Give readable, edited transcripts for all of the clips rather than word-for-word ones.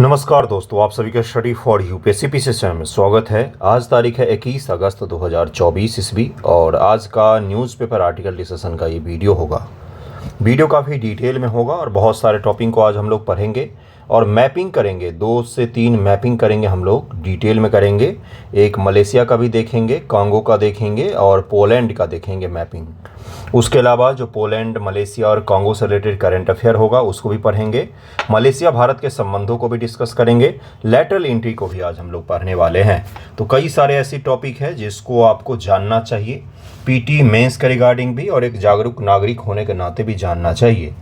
नमस्कार दोस्तों, आप सभी का study for UPSC PC channel में स्वागत है। आज तारीख है 21 अगस्त 2024 ईस्वी और आज का न्यूज़पेपर आर्टिकल डिस्कशन का ये वीडियो होगा। वीडियो काफ़ी डिटेल में होगा और बहुत सारे टॉपिक को आज हम लोग पढ़ेंगे और मैपिंग करेंगे। 2 से 3 मैपिंग करेंगे, हम लोग डिटेल में करेंगे। एक मलेशिया का भी देखेंगे, कांगो का देखेंगे और पोलैंड का देखेंगे मैपिंग। उसके अलावा जो पोलैंड, मलेशिया और कांगो से रिलेटेड करंट अफेयर होगा उसको भी पढ़ेंगे। मलेशिया भारत के संबंधों को भी डिस्कस करेंगे। लैटरल एंट्री को भी आज हम लोग पढ़ने वाले हैं। तो कई सारे ऐसी टॉपिक है जिसको आपको जानना चाहिए, पीटी मेंस के रिगार्डिंग भी और एक जागरूक नागरिक होने के नाते भी जानना चाहिए।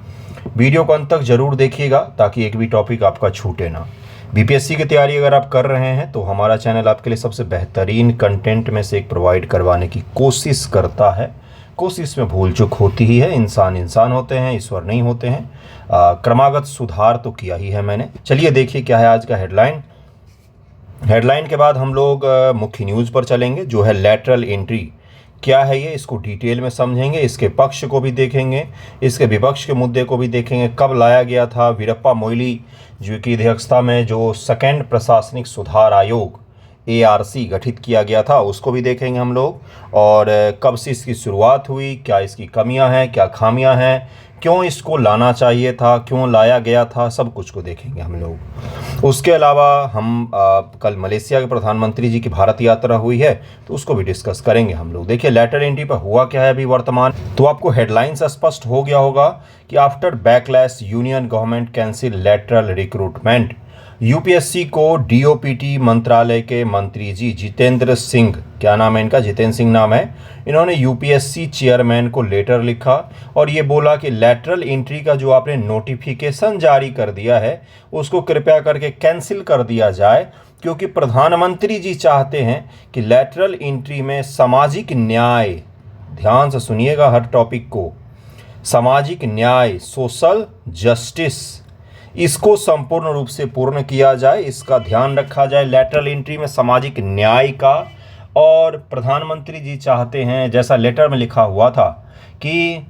वीडियो को अंत तक जरूर देखिएगा ताकि एक भी टॉपिक आपका छूटे ना। बीपीएससी की तैयारी अगर आप कर रहे हैं तो हमारा चैनल आपके लिए सबसे बेहतरीन कंटेंट में से एक प्रोवाइड करवाने की कोशिश करता है। कोशिश में भूल चूक होती ही है, इंसान होते हैं, ईश्वर नहीं होते हैं। क्रमागत सुधार तो किया ही है मैंने। चलिए देखिए क्या है आज का हेडलाइन के बाद हम लोग मुख्य न्यूज़ पर चलेंगे जो है लैटरल एंट्री। क्या है ये, इसको डिटेल में समझेंगे, इसके पक्ष को भी देखेंगे, इसके विपक्ष के मुद्दे को भी देखेंगे। कब लाया गया था, वीरप्पा मोइली जी की अध्यक्षता में जो सेकेंड प्रशासनिक सुधार आयोग ARC गठित किया गया था उसको भी देखेंगे हम लोग। और कब से इसकी शुरुआत हुई, क्या इसकी कमियां हैं, क्या खामियां हैं, क्यों इसको लाना चाहिए था, क्यों लाया गया था, सब कुछ को देखेंगे हम लोग। उसके अलावा हम कल मलेशिया के प्रधानमंत्री जी की भारत यात्रा हुई है तो उसको भी डिस्कस करेंगे हम लोग। देखिए लैटरल एंट्री पर हुआ क्या है अभी वर्तमान, तो आपको हेडलाइन से स्पष्ट हो गया होगा कि after backlash union government cancel lateral recruitment. UPSC को डीओपीटी मंत्रालय के मंत्री जी जितेंद्र सिंह, क्या नाम है इनका, जितेंद्र सिंह नाम है, इन्होंने यूपीएससी चेयरमैन को लेटर लिखा और ये बोला कि लैटरल एंट्री का जो आपने नोटिफिकेशन जारी कर दिया है उसको कृपया करके कैंसिल कर दिया जाए, क्योंकि प्रधानमंत्री जी चाहते हैं कि लैटरल एंट्री में सामाजिक न्याय, ध्यान से सुनिएगा हर टॉपिक को, सामाजिक न्याय, सोशल जस्टिस, इसको संपूर्ण रूप से पूर्ण किया जाए, इसका ध्यान रखा जाए लैटरल एंट्री में सामाजिक न्याय का। और प्रधानमंत्री जी चाहते हैं, जैसा लेटर में लिखा हुआ था, कि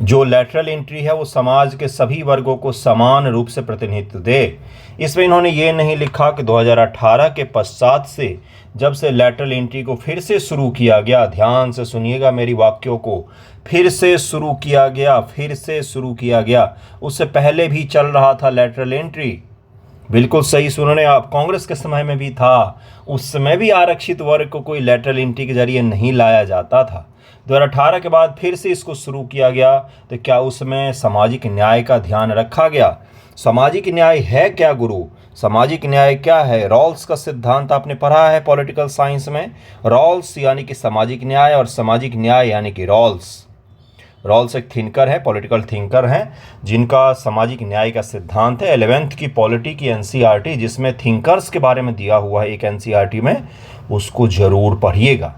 जो लैटरल एंट्री है वो समाज के सभी वर्गों को समान रूप से प्रतिनिधित्व दे। इसमें इन्होंने ये नहीं लिखा कि 2018 के पश्चात से जब से लैटरल एंट्री को फिर से शुरू किया गया, ध्यान से सुनिएगा मेरी वाक्यों को, फिर से शुरू किया गया, उससे पहले भी चल रहा था लैटरल एंट्री। बिल्कुल सही सुनने आप, कांग्रेस के समय में भी था, उस समय भी आरक्षित वर्ग को कोई लैटरल एंट्री के जरिए नहीं लाया जाता था। 2018 के बाद फिर से इसको शुरू किया गया, तो क्या उसमें सामाजिक न्याय का ध्यान रखा गया? सामाजिक न्याय है क्या गुरु? सामाजिक न्याय क्या है? रॉल्स का सिद्धांत आपने पढ़ा है पॉलिटिकल साइंस में। रॉल्स यानी कि सामाजिक न्याय और सामाजिक न्याय यानी कि रॉल्स एक थिंकर है, पॉलिटिकल थिंकर हैं, जिनका सामाजिक न्याय का सिद्धांत है। 11th की पॉलिटी की NCERT जिसमें थिंकर्स के बारे में दिया हुआ है एक NCERT में, उसको जरूर पढ़िएगा।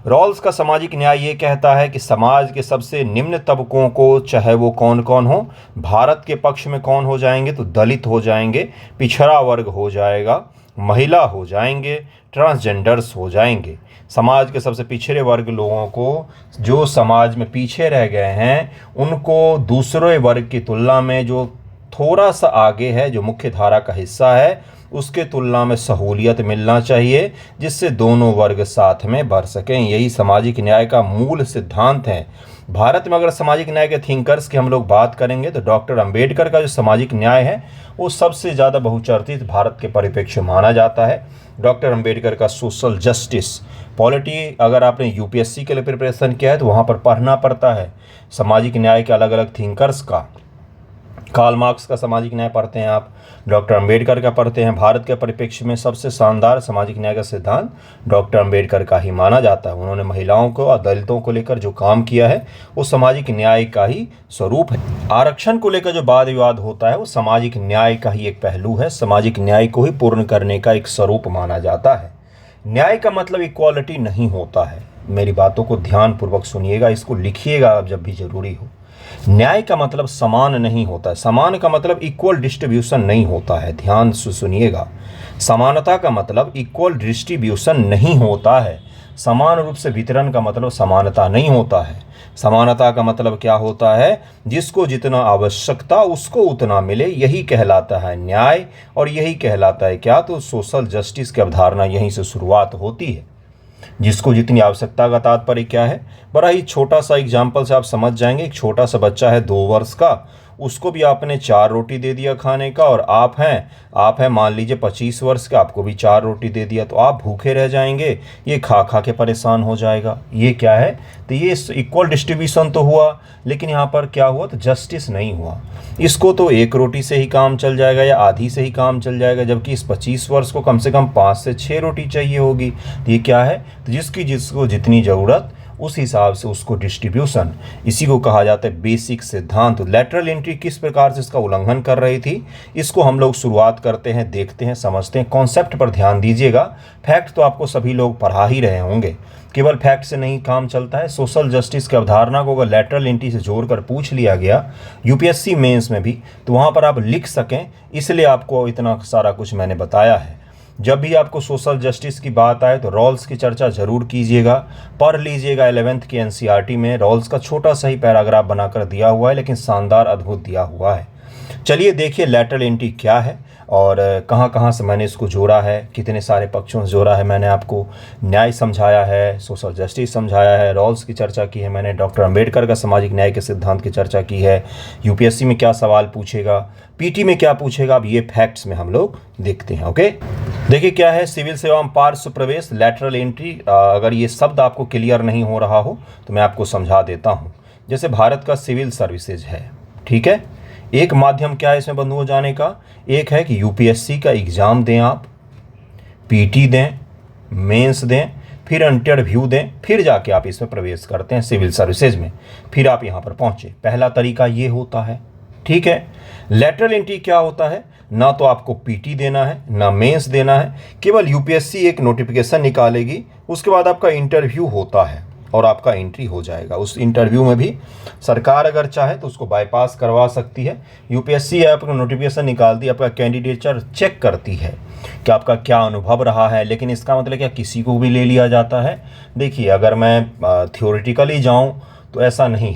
रॉल्स का सामाजिक न्याय ये कहता है कि समाज के सबसे निम्न तबकों को, चाहे वो कौन कौन हो, भारत के पक्ष में कौन हो जाएंगे तो दलित हो जाएंगे, पिछड़ा वर्ग हो जाएगा, महिला हो जाएंगे, ट्रांसजेंडर्स हो जाएंगे। समाज के सबसे पिछड़े वर्ग लोगों को, जो समाज में पीछे रह गए हैं, उनको दूसरे वर्ग की तुलना में जो थोड़ा सा आगे है, जो मुख्य धारा का हिस्सा है, उसके तुलना में सहूलियत मिलना चाहिए, जिससे दोनों वर्ग साथ में बढ़ सकें। यही सामाजिक न्याय का मूल सिद्धांत है। भारत में अगर सामाजिक न्याय के थिंकर्स की हम लोग बात करेंगे तो डॉक्टर अंबेडकर का जो सामाजिक न्याय है वो सबसे ज़्यादा बहुचर्चित भारत के परिप्रेक्ष्य माना जाता है। डॉक्टर अंबेडकर का सोशल जस्टिस पॉलिटी अगर आपने यूपीएससी के लिए प्रिपरेशन किया है तो वहाँ पर पढ़ना पड़ता है सामाजिक न्याय के अलग अलग थिंकर्स का। कार्ल मार्क्स का सामाजिक न्याय पढ़ते हैं आप, डॉक्टर अंबेडकर का पढ़ते हैं। भारत के परिप्रेक्ष्य में सबसे शानदार सामाजिक न्याय का सिद्धांत डॉक्टर अंबेडकर का ही माना जाता है। उन्होंने महिलाओं को और दलितों को लेकर जो काम किया है वो सामाजिक न्याय का ही स्वरूप है। आरक्षण को लेकर जो वाद विवाद होता है वो सामाजिक न्याय का ही एक पहलू है। सामाजिक न्याय को ही पूर्ण करने का एक स्वरूप माना जाता है। न्याय का मतलब इक्वालिटी नहीं होता है। मेरी बातों को ध्यानपूर्वक सुनिएगा, इसको लिखिएगा आप जब भी जरूरी हो। न्याय का मतलब समान नहीं होता है। समान का मतलब इक्वल डिस्ट्रीब्यूशन नहीं होता है, ध्यान से सुनिएगा। समानता का मतलब इक्वल डिस्ट्रीब्यूशन नहीं होता है। समान रूप से वितरण का मतलब समानता नहीं होता है। समानता का मतलब क्या होता है? जिसको जितना आवश्यकता उसको उतना मिले, यही कहलाता है न्याय। और यही कहलाता है क्या? तो सोशल जस्टिस की अवधारणा यहीं से शुरुआत होती है। जिसको जितनी आवश्यकता का तात्पर्य क्या है? बड़ा ही छोटा सा एग्जाम्पल से आप समझ जाएंगे। एक छोटा सा बच्चा है 2 वर्ष का, उसको भी आपने 4 रोटी दे दिया खाने का, और आप हैं मान लीजिए 25 वर्ष के, आपको भी 4 रोटी दे दिया, तो आप भूखे रह जाएंगे, ये खा खा के परेशान हो जाएगा। ये क्या है? तो ये इक्वल डिस्ट्रीब्यूशन तो हुआ, लेकिन यहाँ पर क्या हुआ? तो जस्टिस नहीं हुआ। इसको तो 1 रोटी से ही काम चल जाएगा या आधी से ही काम चल जाएगा, जबकि इस 25 वर्ष को कम से कम 5 से 6 रोटी चाहिए होगी। तो ये क्या है? तो जिसको जितनी ज़रूरत उस हिसाब से उसको डिस्ट्रीब्यूशन, इसी को कहा जाता है बेसिक सिद्धांत। तो लैटरल एंट्री किस प्रकार से इसका उल्लंघन कर रही थी, इसको हम लोग शुरुआत करते हैं, देखते हैं, समझते हैं। कॉन्सेप्ट पर ध्यान दीजिएगा। फैक्ट तो आपको सभी लोग पढ़ा ही रहे होंगे, केवल फैक्ट से नहीं काम चलता है। सोशल जस्टिस की अवधारणा को अगर लैटरल एंट्री से जोड़कर पूछ लिया गया यूपीएससी मेंस में भी, तो वहाँ पर आप लिख सकें, इसलिए आपको इतना सारा कुछ मैंने बताया है। जब भी आपको सोशल जस्टिस की बात आए तो रॉल्स की चर्चा जरूर कीजिएगा, पढ़ लीजिएगा। 11th की एनसीईआरटी में रॉल्स का छोटा सा ही पैराग्राफ बनाकर दिया हुआ है, लेकिन शानदार अद्भुत दिया हुआ है। चलिए देखिए लैटरल एंट्री क्या है और कहाँ कहाँ से मैंने इसको जोड़ा है, कितने सारे पक्षों से जोड़ा है। मैंने आपको न्याय समझाया है, सोशल जस्टिस समझाया है, रॉल्स की चर्चा की है मैंने, डॉक्टर अंबेडकर का सामाजिक न्याय के सिद्धांत की चर्चा की है, यूपीएससी में क्या सवाल पूछेगा, पीटी में क्या पूछेगा, अब ये फैक्ट्स में हम लोग देखते हैं। ओके, देखिए क्या है सिविल सेवा में पार्श्व प्रवेश, लैटरल एंट्री। अगर ये शब्द आपको क्लियर नहीं हो रहा हो तो मैं आपको समझा देता हूँ। जैसे भारत का सिविल सर्विसेज है, ठीक है, एक माध्यम क्या है इसमें बंद हो जाने का? एक है कि यूपीएससी का एग्ज़ाम दें, आप पीटी दें, मेंस दें, फिर इंटरव्यू दें, फिर जाके आप इसमें प्रवेश करते हैं सिविल सर्विसेज में, फिर आप यहाँ पर पहुँचे। पहला तरीका ये होता है, ठीक है। लैटरल एंट्री क्या होता है? ना तो आपको पीटी देना है, ना मेंस देना है, केवल यूपीएससी एक नोटिफिकेशन निकालेगी, उसके बाद आपका इंटरव्यू होता है और आपका एंट्री हो जाएगा। उस इंटरव्यू में भी सरकार अगर चाहे तो उसको बाईपास करवा सकती है। यूपीएससी आपको नोटिफिकेशन निकाल दी, आपका कैंडिडेचर चेक करती है कि आपका क्या अनुभव रहा है, लेकिन इसका मतलब क्या किसी को भी ले लिया जाता है? देखिए अगर मैं थियोरेटिकली जाऊँ तो ऐसा नहीं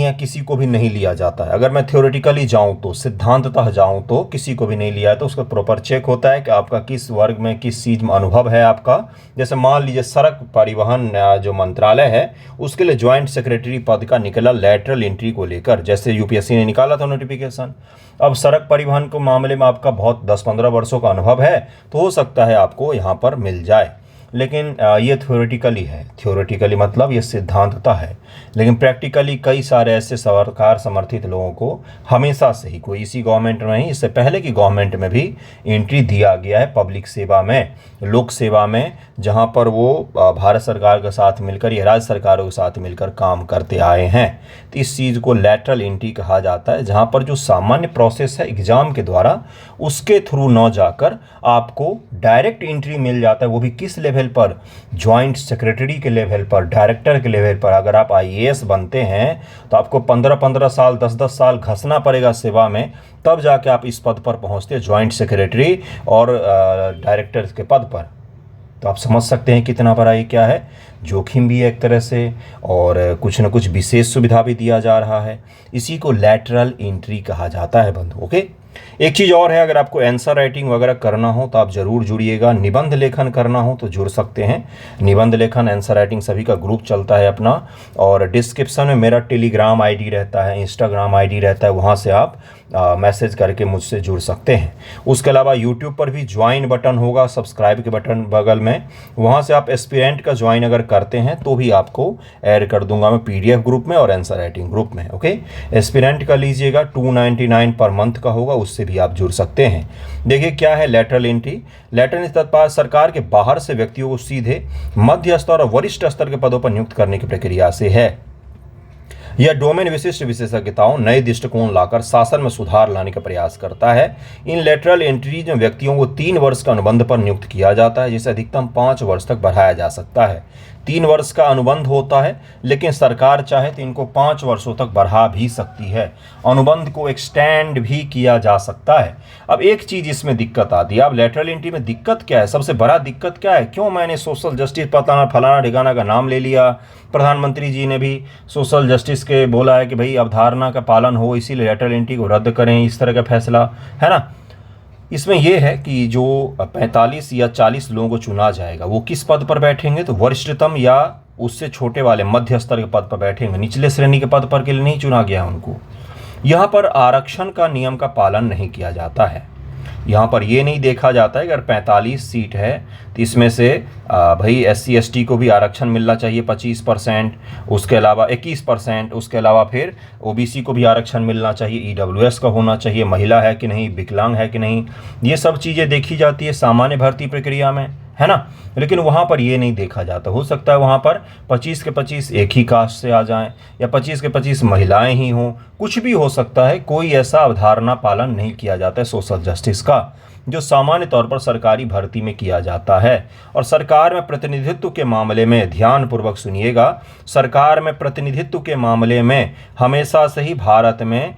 है, किसी को भी नहीं लिया जाता है। अगर मैं थ्योरेटिकली जाऊं तो, सिद्धांततः जाऊं तो किसी को भी नहीं लिया है, तो उसका प्रॉपर चेक होता है कि आपका किस वर्ग में, किस चीज़ में अनुभव है आपका। जैसे मान लीजिए सड़क परिवहन जो मंत्रालय है उसके लिए ज्वाइंट सेक्रेटरी पद का निकला लैटरल एंट्री को लेकर, जैसे यूपीएससी ने निकाला था नोटिफिकेशन। अब सड़क परिवहन के मामले में आपका बहुत 10-15 वर्षों का अनुभव है तो हो सकता है आपको यहाँ पर मिल जाए, लेकिन ये थ्योरेटिकली है। थ्योरेटिकली मतलब ये सिद्धांतता है, लेकिन प्रैक्टिकली कई सारे ऐसे सरकार समर्थित लोगों को हमेशा से ही, कोई इसी गवर्नमेंट में नहीं, इससे पहले की गवर्नमेंट में भी एंट्री दिया गया है पब्लिक सेवा में, लोक सेवा में, जहां पर वो भारत सरकार के साथ मिलकर या राज्य सरकारों के साथ मिलकर काम करते आए हैं। तो इस चीज़ को लैटरल एंट्री कहा जाता है, जहाँ पर जो सामान्य प्रोसेस है एग्जाम के द्वारा उसके थ्रू न जाकर आपको डायरेक्ट एंट्री मिल जाता है, वो भी किस लेवल पर? ज्वाइंट सेक्रेटरी के लेवल पर, डायरेक्टर के लेवल पर। अगर आप आईएएस बनते हैं तो आपको 15-15 साल, 10-10 साल घसना पड़ेगा सेवा में, तब जाके आप इस पद पर पहुंचते हैं, ज्वाइंट सेक्रेटरी और डायरेक्टर के पद पर। तो आप समझ सकते हैं कितना बड़ा ये क्या है, जोखिम भी है एक तरह से, और कुछ न कुछ विशेष सुविधा भी दिया जा रहा है। इसी को लैटरल एंट्री कहा जाता है बंधु। ओके, एक चीज़ और है, अगर आपको आंसर राइटिंग वगैरह करना हो तो आप ज़रूर जुड़िएगा। निबंध लेखन करना हो तो जुड़ सकते हैं। निबंध लेखन, आंसर राइटिंग सभी का ग्रुप चलता है अपना, और डिस्क्रिप्शन में मेरा टेलीग्राम आईडी रहता है, इंस्टाग्राम आईडी रहता है, वहाँ से आप मैसेज करके मुझसे जुड़ सकते हैं। उसके अलावा यूट्यूब पर भी ज्वाइन बटन होगा, सब्सक्राइब के बटन बगल में, वहाँ से आप एस्पिरेंट का ज्वाइन अगर करते हैं तो भी आपको ऐड कर दूंगा मैं पीडीएफ ग्रुप में और आंसर राइटिंग ग्रुप में। ओके, एस्पिरेंट का लीजिएगा, 299 पर मंथ का होगा, उससे भी आप जुड़ सकते हैं। देखिए क्या है लैटरल एंट्री। लैटरल एंट्री तत्काल सरकार के बाहर से व्यक्तियों को सीधे मध्य स्तर और वरिष्ठ स्तर के पदों पर नियुक्त करने की प्रक्रिया से है। यह डोमेन विशिष्ट विशेषज्ञताओं, नए दृष्टिकोण लाकर शासन में सुधार लाने का प्रयास करता है। इन लैटरल एंट्रीज में व्यक्तियों को 3 वर्ष का अनुबंध पर नियुक्त किया जाता है, जिसे अधिकतम 5 वर्ष तक बढ़ाया जा सकता है। 3 वर्ष का अनुबंध होता है, लेकिन सरकार चाहे तो इनको 5 वर्षों तक बढ़ा भी सकती है। अनुबंध को एक्सटेंड भी किया जा सकता है। अब एक चीज़ इसमें दिक्कत आती है। अब लेटरल एंट्री में दिक्कत क्या है, सबसे बड़ा दिक्कत क्या है, क्यों मैंने सोशल जस्टिस पता फलाना ठिकाना का नाम ले लिया। प्रधानमंत्री जी ने भी सोशल जस्टिस के बोला है कि भाई अवधारणा का पालन हो, इसीलिए लेटरल एंट्री को रद्द करें, इस तरह का फैसला है ना। इसमें यह है कि जो 45 या 40 लोगों को चुना जाएगा वो किस पद पर बैठेंगे, तो वरिष्ठतम या उससे छोटे वाले मध्य स्तर के पद पर बैठेंगे। निचले श्रेणी के पद पर के लिए नहीं चुना गया उनको। यहाँ पर आरक्षण का नियम का पालन नहीं किया जाता है। यहाँ पर ये नहीं देखा जाता है कि अगर 45 सीट है तो इसमें से भाई SC ST को भी आरक्षण मिलना चाहिए 25%, उसके अलावा 21%, उसके अलावा फिर OBC को भी आरक्षण मिलना चाहिए, EWS का होना चाहिए, महिला है कि नहीं, विकलांग है कि नहीं, ये सब चीज़ें देखी जाती है सामान्य भर्ती प्रक्रिया में, है ना। लेकिन वहाँ पर ये नहीं देखा जाता। हो सकता है वहाँ पर 25 के 25 एक ही कास्ट से आ जाएं या 25 के 25 महिलाएं ही हों, कुछ भी हो सकता है। कोई ऐसा अवधारणा पालन नहीं किया जाता है सोशल जस्टिस का, जो सामान्य तौर पर सरकारी भर्ती में किया जाता है। और सरकार में प्रतिनिधित्व के मामले में ध्यानपूर्वक सुनिएगा, सरकार में प्रतिनिधित्व के मामले में हमेशा से ही भारत में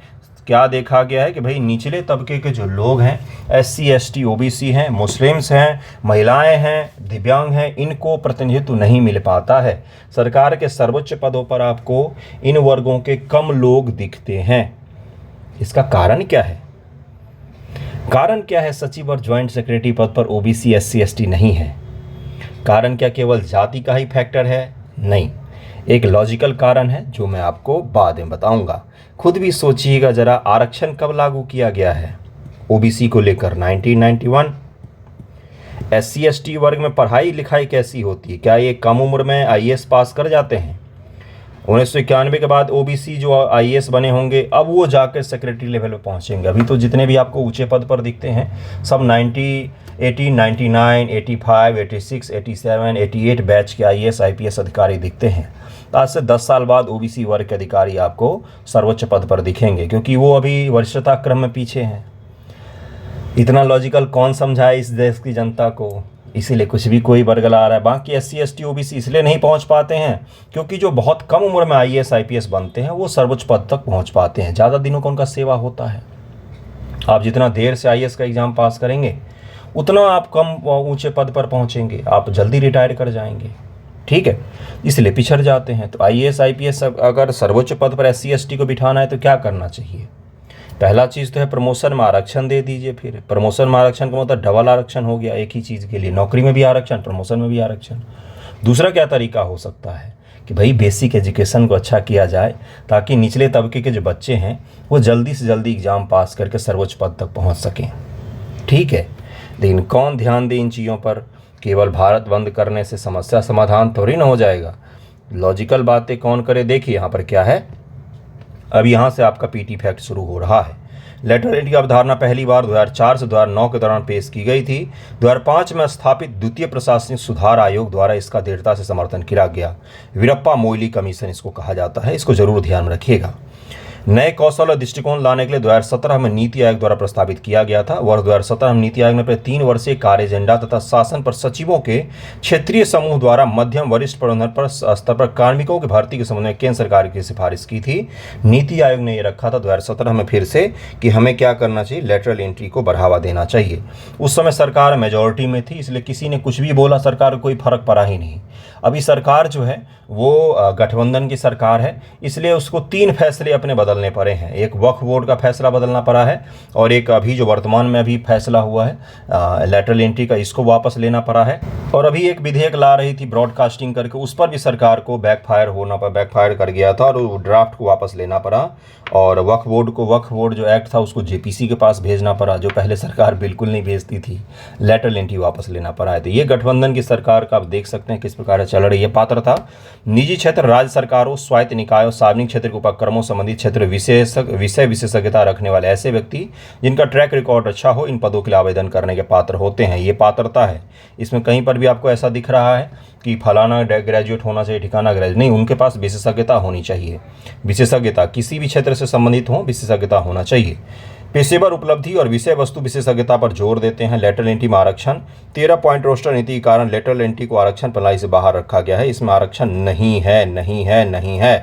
क्या देखा गया है कि भाई निचले तबके के जो लोग हैं, SC ST OBC हैं, मुस्लिम्स हैं, महिलाएं हैं, दिव्यांग हैं, इनको प्रतिनिधित्व नहीं मिल पाता है। सरकार के सर्वोच्च पदों पर आपको इन वर्गों के कम लोग दिखते हैं। इसका कारण क्या है? कारण क्या है सचिव और ज्वाइंट सेक्रेटरी पद पर OBC SC ST नहीं है? कारण क्या केवल जाति का ही फैक्टर है? नहीं, एक लॉजिकल कारण है जो मैं आपको बाद में बताऊंगा। खुद भी सोचिएगा जरा, आरक्षण कब लागू किया गया है OBC को लेकर? 1991। SC ST वर्ग में पढ़ाई लिखाई कैसी होती है? क्या ये कम उम्र में IAS पास कर जाते हैं? 1991 के बाद OBC जो IAS बने होंगे अब वो जाकर सेक्रेटरी लेवल पे पहुंचेंगे। अभी तो जितने भी आपको ऊंचे पद पर दिखते हैं सब 90, 80, 99, 85, 86, 87, 88 बैच के IAS IPS अधिकारी दिखते हैं। आज से 10 साल बाद OBC वर्ग के अधिकारी आपको सर्वोच्च पद पर दिखेंगे, क्योंकि वो अभी वरिष्ठता क्रम में पीछे हैं। इतना लॉजिकल कौन समझाए इस देश की जनता को? इसीलिए कुछ भी कोई बरगला रहा है। बाकी SC ST OBC इसलिए नहीं पहुंच पाते हैं क्योंकि जो बहुत कम उम्र में IAS IPS बनते हैं वो सर्वोच्च पद तक पहुंच पाते हैं। ज़्यादा दिनों का उनका सेवा होता है। आप जितना देर से IAS का एग्ज़ाम पास करेंगे उतना आप कम ऊंचे पद पर पहुंचेंगे, आप जल्दी रिटायर कर जाएंगे, ठीक है, इसलिए पिछड़ जाते हैं। तो IAS IPS अगर सर्वोच्च पद पर SC ST को बिठाना है तो क्या करना चाहिए? पहला चीज़ तो है प्रमोशन में आरक्षण दे दीजिए। फिर प्रमोशन में आरक्षण का मतलब डबल आरक्षण हो गया एक ही चीज़ के लिए, नौकरी में भी आरक्षण, प्रमोशन में भी आरक्षण। दूसरा क्या तरीका हो सकता है कि भाई बेसिक एजुकेशन को अच्छा किया जाए ताकि निचले तबके के जो बच्चे हैं वो जल्दी से जल्दी एग्ज़ाम पास करके सर्वोच्च पद तक पहुँच सकें, ठीक है। लेकिन कौन ध्यान दे इन चीज़ों पर? केवल भारत बंद करने से समस्या समाधान थोड़ी ना हो जाएगा। लॉजिकल बातें कौन करे? देखिए यहाँ पर क्या है। अब यहाँ से आपका PT फैक्ट शुरू हो रहा है। लेटरल एंट्री की अवधारणा पहली बार 2004 से 2009 के दौरान पेश की गई थी। 2005 में स्थापित द्वितीय प्रशासनिक सुधार आयोग द्वारा इसका दृढ़ता से समर्थन किया गया। वीरप्पा मोइली कमीशन इसको कहा जाता है, इसको जरूर ध्यान में रखिएगा। नए कौशल और दृष्टिकोण लाने के लिए 2017 में नीति आयोग द्वारा प्रस्तावित किया गया था। वर्ष 2017 में नीति आयोग ने अपने 3 वर्षीय कार्य एजेंडा तथा शासन पर सचिवों के क्षेत्रीय समूह द्वारा मध्यम वरिष्ठ प्रबंधन पर स्तर पर कार्मिकों की भर्ती के संबंध में केंद्र सरकार की सिफारिश की थी। नीति आयोग ने ये रखा था 2017 में फिर से कि हमें क्या करना चाहिए, लेटरल एंट्री को बढ़ावा देना चाहिए। उस समय सरकार मेजॉरिटी में थी, इसलिए किसी ने कुछ भी बोला सरकार को कोई फर्क पड़ा ही नहीं। अभी सरकार जो है वो गठबंधन की सरकार है, इसलिए उसको 3 फैसले अपने बदलने पड़े हैं। एक वक्फ बोर्ड का फैसला बदलना पड़ा है और एक अभी जो वर्तमान में अभी फैसला हुआ है लेटरल एंट्री का, इसको वापस लेना पड़ा है। और अभी एक विधेयक ला रही थी ब्रॉडकास्टिंग करके, उस पर भी सरकार को बैकफायर कर गया था और वो ड्राफ्ट को वापस लेना पड़ा। और वक्फ बोर्ड जो एक्ट था उसको JPC के पास भेजना पड़ा, जो पहले सरकार बिल्कुल नहीं भेजती थी। लेटरल एंट्री वापस लेना पड़ा है। तो ये गठबंधन की सरकार का आप देख सकते हैं किस प्रकार चल रही है। पात्रता निजी क्षेत्र, राज्य सरकारों, स्वायत्त निकायों, सार्वजनिक क्षेत्र के उपक्रमों संबंधित क्षेत्र विषय विशेषज्ञता रखने वाले ऐसे व्यक्ति जिनका ट्रैक रिकॉर्ड अच्छा हो इन पदों के लिए आवेदन करने के पात्र होते हैं। ये पात्रता है। इसमें कहीं पर भी आपको ऐसा दिख रहा है कि फलाना ग्रेजुएट होना चाहिए, ठिकाना ग्रेजुएट नहीं, उनके पास विशेषज्ञता होनी चाहिए। विशेषज्ञता किसी भी क्षेत्र से संबंधित हो, विशेषज्ञता होना चाहिए। पेशेवर उपलब्धि और विषय वस्तु विशेषज्ञता पर जोर देते हैं। लेटरल एंट्री में आरक्षण 13 पॉइंट रोस्टर नीति के कारण लेटरल एंट्री को आरक्षण प्रणाली से बाहर रखा गया है। इसमें आरक्षण नहीं है, नहीं है, नहीं है।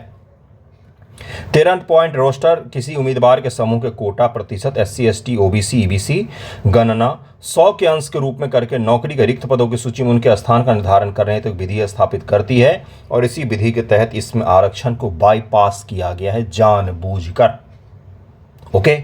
13 पॉइंट रोस्टर किसी उम्मीदवार के समूह के कोटा प्रतिशत SC ST OBC EBC गणना 100 के अंश के रूप में करके नौकरी के रिक्त पदों की सूची में उनके स्थान का निर्धारण करने हेतु विधि स्थापित करती है और इसी विधि के तहत इसमें आरक्षण को बाईपास किया गया है जानबूझकर। ओके,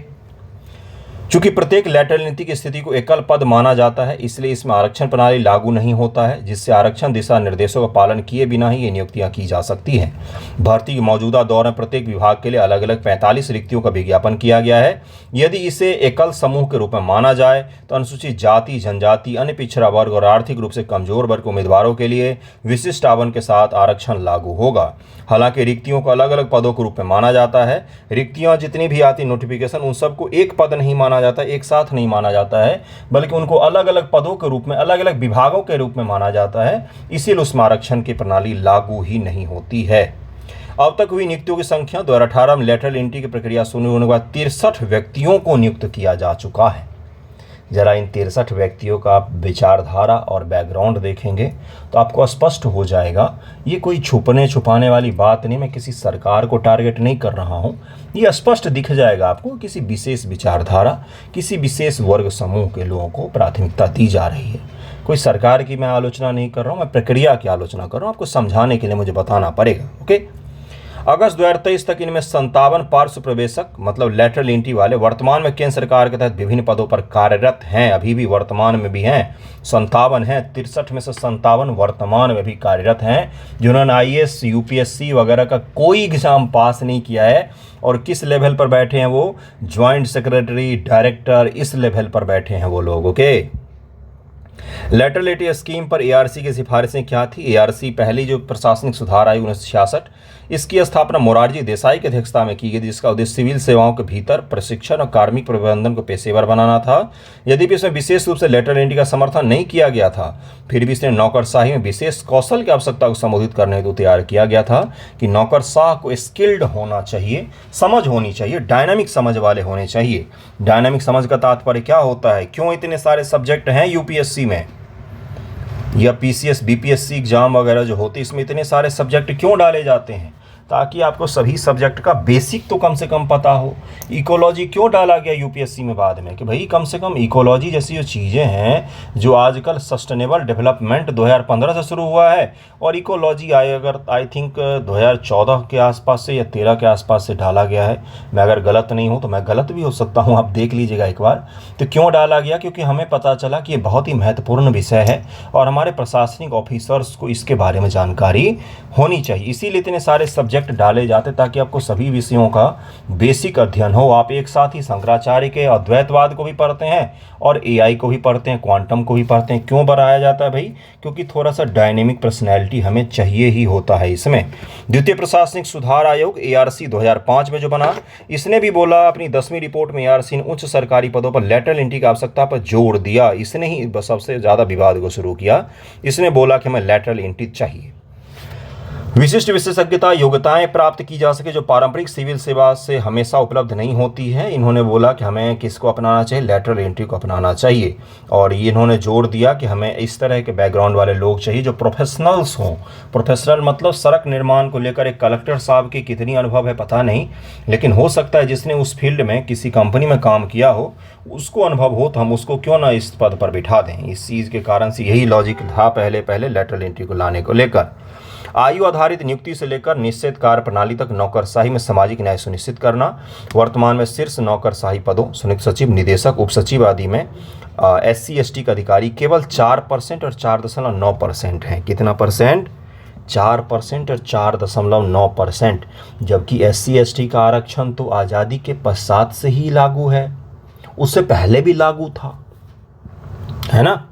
चूंकि प्रत्येक लेटरल नीति की स्थिति को एकल पद माना जाता है, इसलिए इसमें आरक्षण प्रणाली लागू नहीं होता है, जिससे आरक्षण दिशा निर्देशों का पालन किए बिना ही ये नियुक्तियां की जा सकती हैं। भर्ती के मौजूदा दौर में प्रत्येक विभाग के लिए अलग अलग 45 रिक्तियों का विज्ञापन किया गया है। यदि इसे एकल समूह के रूप में माना जाए तो अनुसूचित जाति, जनजाति, अन्य पिछड़ा वर्ग और आर्थिक रूप से कमजोर वर्ग के उम्मीदवारों के लिए विशिष्ट आवंटन के साथ आरक्षण लागू होगा। हालांकि रिक्तियों को अलग अलग पदों के रूप में माना जाता है। रिक्तियां जितनी भी आती नोटिफिकेशन, उन सबको एक पद नहीं माना जाता, एक साथ नहीं माना जाता है, बल्कि उनको अलग अलग पदों के रूप में, अलग अलग विभागों के रूप में माना जाता है। इसीलिए उसमें आरक्षण की प्रणाली लागू ही नहीं होती है। अब तक हुई नियुक्तियों की संख्या 2018 में लेटरल एंट्री की प्रक्रिया शुरू होने के बाद 63 व्यक्तियों को नियुक्त किया जा चुका है। जरा इन 63 व्यक्तियों का आप विचारधारा और बैकग्राउंड देखेंगे तो आपको स्पष्ट हो जाएगा। ये कोई छुपने छुपाने वाली बात नहीं, मैं किसी सरकार को टारगेट नहीं कर रहा हूँ। ये स्पष्ट दिख जाएगा आपको, किसी विशेष विचारधारा, किसी विशेष वर्ग समूह के लोगों को प्राथमिकता दी जा रही है। कोई सरकार की मैं आलोचना नहीं कर रहा हूँ, मैं प्रक्रिया की आलोचना कर रहा हूँ। आपको समझाने के लिए मुझे बताना पड़ेगा। ओके, अगस्त 2023 तक इनमें 57 पार्श्व प्रवेशक मतलब लेटरल एंट्री वाले वर्तमान में केंद्र सरकार के तहत विभिन्न पदों पर कार्यरत हैं। अभी भी वर्तमान में भी हैं, 57 हैं। 63 में से 57 वर्तमान में भी कार्यरत हैं, जिन्होंने IAS UPSC वगैरह का कोई एग्जाम पास नहीं किया है। और किस लेवल पर बैठे हैं वो? ज्वाइंट सेक्रेटरी, डायरेक्टर, इस लेवल पर बैठे हैं वो लोग। ओके, लेटरल एंट्री स्कीम पर ARC की सिफारिशें क्या थी? ARC पहली जो प्रशासनिक सुधार आयोग 1966, इसकी स्थापना मोरारजी देसाई की अध्यक्षता में की गई, जिसका उद्देश्य सिविल सेवाओं के भीतर प्रशिक्षण और कार्मिक प्रबंधन को पेशेवर बनाना था। यद्यपि इसमें विशेष रूप से लेटरल एंट्री का समर्थन नहीं किया गया था, फिर भी इसने नौकरशाही में विशेष कौशल की आवश्यकता को संबोधित करने हेतु तैयार किया गया था कि नौकरशाह को स्किल्ड होना चाहिए, समझ होनी चाहिए, डायनामिक समझ वाले होने चाहिए। डायनामिक समझ का तात्पर्य क्या होता है? क्यों इतने सारे सब्जेक्ट हैं UPSC में या PCS BPSC एग्जाम वगैरह जो होती है, इसमें इतने सारे सब्जेक्ट क्यों डाले जाते हैं? ताकि आपको सभी सब्जेक्ट का बेसिक तो कम से कम पता हो। इकोलॉजी क्यों डाला गया UPSC में बाद में? कि भाई कम से कम इकोलॉजी जैसी जो चीज़ें हैं, जो आजकल सस्टेनेबल डेवलपमेंट 2015 से शुरू हुआ है, और इकोलॉजी आई थिंक 2014 के आसपास से या 13 के आसपास से डाला गया है। मैं अगर गलत नहीं हूँ तो मैं गलत भी हो सकता हूँ, आप देख लीजिएगा एक बार। तो क्यों डाला गया? क्योंकि हमें पता चला कि ये बहुत ही महत्वपूर्ण विषय है और हमारे प्रशासनिक ऑफिसर्स को इसके बारे में जानकारी होनी चाहिए। इसीलिए इतने सारे सब्जेक्ट डाले जाते ताकि आपको सभी विषयों का बेसिक अध्ययन हो। आप एक साथ ही शंकराचार्य के अद्वैतवाद को भी पढ़ते हैं और AI को भी पढ़ते हैं, क्वांटम को भी पढ़ते हैं। क्यों बढ़ाया जाता है भाई? क्योंकि थोड़ा सा डायनेमिक पर्सनैलिटी हमें चाहिए ही होता है इसमें। द्वितीय प्रशासनिक सुधार आयोग ARC 2005 में जो बना, इसने भी बोला अपनी 10वीं रिपोर्ट में ARC ने उच्च सरकारी पदों पर लेटरल एंट्री की आवश्यकता पर जोर दिया। इसने ही सबसे ज़्यादा विवाद को शुरू किया। इसने बोला कि हमें लेटरल एंट्री चाहिए। विशिष्ट विशेषज्ञता योग्यताएं प्राप्त की जा सके जो पारंपरिक सिविल सेवा से हमेशा उपलब्ध नहीं होती है। इन्होंने बोला कि हमें किसको अपनाना चाहिए? लेटरल एंट्री को अपनाना चाहिए। और ये इन्होंने जोर दिया कि हमें इस तरह के बैकग्राउंड वाले लोग चाहिए जो प्रोफेशनल्स हों। प्रोफेशनल मतलब सड़क निर्माण को लेकर एक कलेक्टर साहब की कितनी अनुभव है पता नहीं, लेकिन हो सकता है जिसने उस फील्ड में किसी कंपनी में काम किया हो, उसको अनुभव हो, तो हम उसको क्यों ना इस पद पर बिठा दें। इस चीज़ के कारण से यही लॉजिक था पहले लेटरल एंट्री को लाने को लेकर। आयु आधारित नियुक्ति से लेकर निश्चित कार्य प्रणाली तक नौकरशाही में सामाजिक न्याय सुनिश्चित करना। वर्तमान में शीर्ष नौकरशाही पदों संयुक्त सचिव, निदेशक, उप सचिव आदि में SC ST का अधिकारी केवल 4% और 4.9% हैं। कितना परसेंट? 4% और 4.9%। जबकि SC ST का आरक्षण तो आज़ादी के पश्चात से ही लागू है, उससे पहले भी लागू था, है ना।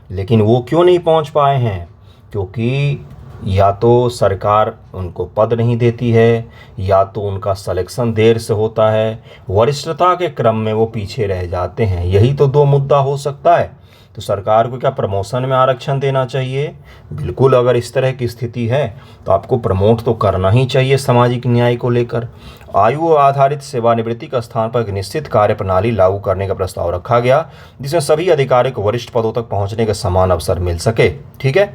लेकिन वो क्यों नहीं पहुंच पाए हैं? क्योंकि या तो सरकार उनको पद नहीं देती है, या तो उनका सिलेक्शन देर से होता है, वरिष्ठता के क्रम में वो पीछे रह जाते हैं। यही तो दो मुद्दा हो सकता है। तो सरकार को क्या प्रमोशन में आरक्षण देना चाहिए? बिल्कुल, अगर इस तरह की स्थिति है तो आपको प्रमोट तो करना ही चाहिए सामाजिक न्याय को लेकर। आयु आधारित सेवानिवृत्ति का स्थान पर एक निश्चित कार्य प्रणाली लागू करने का प्रस्ताव रखा गया, जिसमें सभी अधिकारियों को वरिष्ठ पदों तक पहुंचने के समान अवसर मिल सके। ठीक है।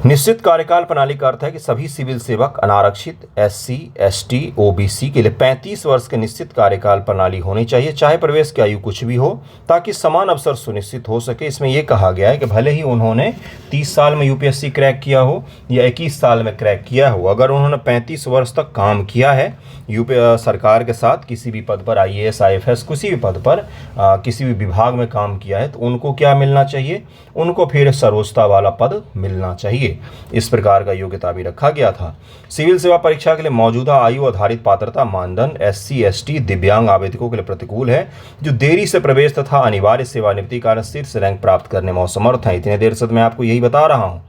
निश्चित कार्यकाल प्रणाली का अर्थ है कि सभी सिविल सेवक अनारक्षित एससी, एसटी, ओबीसी के लिए 35 वर्ष के निश्चित कार्यकाल प्रणाली होनी चाहिए, चाहे प्रवेश की आयु कुछ भी हो, ताकि समान अवसर सुनिश्चित हो सके। इसमें यह कहा गया है कि भले ही उन्होंने 30 साल में यूपीएससी क्रैक किया हो या 21 साल में क्रैक किया हो, अगर उन्होंने 35 वर्ष तक काम किया है सरकार के साथ किसी भी पद पर, IAS, IFS, किसी भी पद पर, किसी भी विभाग में काम किया है, तो उनको क्या मिलना चाहिए? उनको फिर सर्वोच्चता वाला पद मिलना चाहिए। इस प्रकार का योग्यता भी रखा गया था। सिविल सेवा परीक्षा के लिए मौजूदा आयु आधारित पात्रता मानदंड SC, ST, दिव्यांग आवेदकों के लिए प्रतिकूल है, जो देरी से प्रवेश तथा अनिवार्य सेवानिवृत्ति कारण शीर्ष रैंक प्राप्त करने में असमर्थ है। इतने देर से मैं आपको यही बता रहा हूं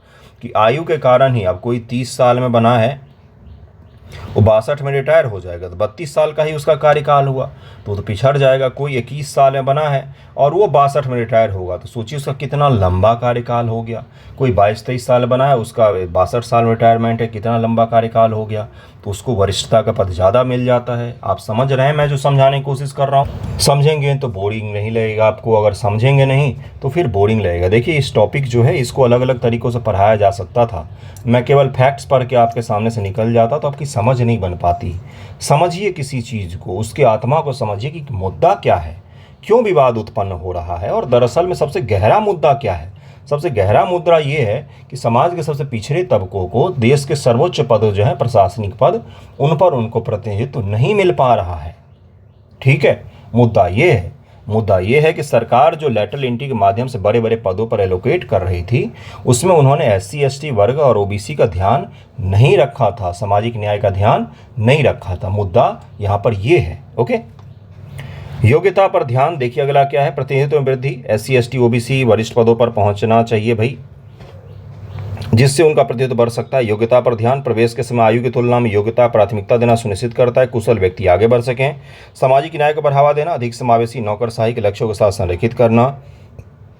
कि आयु के कारण ही, अब कोई 30 साल में बना है, वो 62 में रिटायर हो जाएगा तो 32 साल का ही उसका कार्यकाल हुआ, तो पिछड़ जाएगा। कोई 21 साल में बना है और वो 62 में रिटायर होगा, तो सोचिए उसका कितना लंबा कार्यकाल हो गया। कोई 22-23 साल बना है, उसका 62 साल में रिटायरमेंट है, कितना लंबा कार्यकाल हो गया, तो उसको वरिष्ठता का पद ज़्यादा मिल जाता है। आप समझ रहे हैं मैं जो समझाने की कोशिश कर रहा हूँ? समझेंगे तो बोरिंग नहीं लगेगा आपको, अगर समझेंगे नहीं तो फिर बोरिंग लगेगा। देखिए, इस टॉपिक जो है इसको अलग अलग तरीक़ों से पढ़ाया जा सकता था। मैं केवल फैक्ट्स पढ़ के आपके सामने से निकल जाता तो आपकी समझ नहीं बन पाती। समझिए किसी चीज़ को, उसके आत्मा को समझिए कि मुद्दा क्या है, क्यों विवाद उत्पन्न हो रहा है, और दरअसल में सबसे गहरा मुद्दा क्या है। सबसे गहरा मुद्दा ये है कि समाज के सबसे पिछड़े तबकों को देश के सर्वोच्च पद जो है, प्रशासनिक पद, उन पर उनको प्रतिनिधित्व नहीं मिल पा रहा है। ठीक है, मुद्दा ये है कि सरकार जो लेटरल एंट्री के माध्यम से बड़े बड़े पदों पर एलोकेट कर रही थी, उसमें उन्होंने SC, ST वर्ग और OBC का ध्यान नहीं रखा था, सामाजिक न्याय का ध्यान नहीं रखा था। मुद्दा यहाँ पर ये है। ओके, योग्यता पर ध्यान देखिए। अगला क्या है? प्रतिनिधित्व में वृद्धि। SC, ST, OBC वरिष्ठ पदों पर पहुंचना चाहिए भाई, जिससे उनका प्रतिनिधित्व बढ़ सकता है। योग्यता पर ध्यान। प्रवेश के समय आयु की तुलना में योग्यता प्राथमिकता देना सुनिश्चित करता है, कुशल व्यक्ति आगे बढ़ सकें। सामाजिक न्याय को बढ़ावा देना। अधिक समावेशी नौकरशाही के लक्ष्यों के साथ संरेखित करना।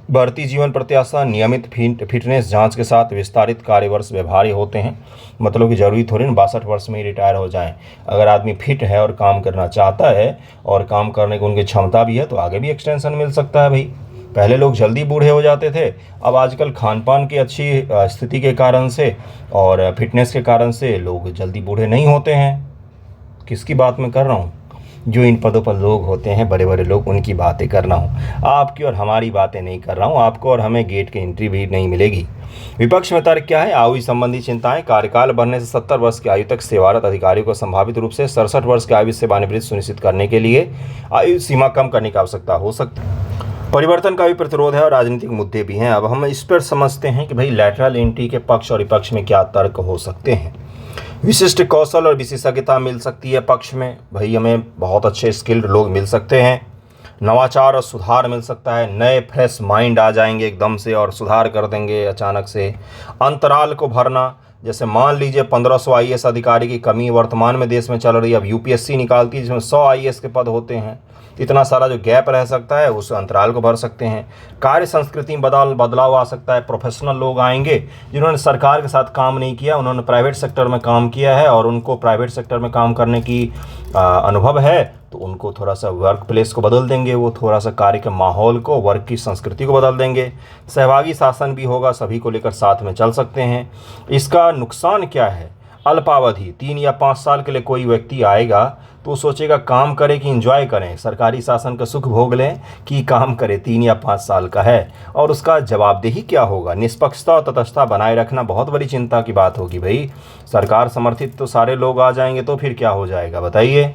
बढ़ती जीवन प्रत्याशा। नियमित फिटनेस जांच के साथ विस्तारित कार्यवर्ष व्यवहार्य होते हैं। मतलब कि जरूरी थोड़ी ना 62 वर्ष में ही रिटायर हो जाएं। अगर आदमी फिट है और काम करना चाहता है और काम करने की उनकी क्षमता भी है, तो आगे भी एक्सटेंशन मिल सकता है भाई। पहले लोग जल्दी बूढ़े हो जाते थे, अब आजकल खान पान की अच्छी स्थिति के कारण से और फिटनेस के कारण से लोग जल्दी बूढ़े नहीं होते हैं। किसकी बात मैं कर रहा हूँ? जो इन पदों पर लोग होते हैं, बड़े बड़े लोग, उनकी बातें कर रहा हूँ। आपकी और हमारी बातें नहीं कर रहा हूँ। आपको और हमें गेट की एंट्री भी नहीं मिलेगी। विपक्ष में तर्क क्या है? आयु संबंधी चिंताएं। कार्यकाल बढ़ने से 70 वर्ष की आयु तक सेवारत अधिकारियों को संभावित रूप से 67 वर्ष की आयु से सेवानिवृत्ति सुनिश्चित करने के लिए आयु सीमा कम करने की आवश्यकता हो सकती है। परिवर्तन का भी प्रतिरोध है और राजनीतिक मुद्दे भी हैं। अब हम इस पर समझते हैं कि भाई लेटरल एंट्री के पक्ष और विपक्ष में क्या तर्क हो सकते हैं। विशिष्ट कौशल और विशेषज्ञता मिल सकती है पक्ष में, भाई हमें बहुत अच्छे स्किल्ड लोग मिल सकते हैं। नवाचार और सुधार मिल सकता है, नए फ्रेश माइंड आ जाएंगे एकदम से और सुधार कर देंगे अचानक से। अंतराल को भरना, जैसे मान लीजिए 1500 IAS अधिकारी की कमी वर्तमान में देश में चल रही है, अब UPSC निकालती है जिसमें 100 IAS के पद होते हैं। इतना सारा जो गैप रह सकता है उस अंतराल को भर सकते हैं। कार्य संस्कृति में बदलाव आ सकता है। प्रोफेशनल लोग आएंगे जिन्होंने सरकार के साथ काम नहीं किया, उन्होंने प्राइवेट सेक्टर में काम किया है और उनको प्राइवेट सेक्टर में काम करने की अनुभव है, तो उनको थोड़ा सा वर्क प्लेस को बदल देंगे, वो थोड़ा सा कार्य के माहौल को, वर्क की संस्कृति को बदल देंगे। सहभागी शासन भी होगा, सभी को लेकर साथ में चल सकते हैं। इसका नुकसान क्या है? अल्पावधि 3 या 5 साल के लिए कोई व्यक्ति आएगा तो सोचेगा काम करे कि एंजॉय करें, सरकारी शासन का सुख भोग लें कि काम करे। 3 या 5 साल का है और उसका जवाबदेही क्या होगा? निष्पक्षता और तटस्थता बनाए रखना बहुत बड़ी चिंता की बात होगी भाई। सरकार समर्थित तो सारे लोग आ जाएंगे तो फिर क्या हो जाएगा बताइए।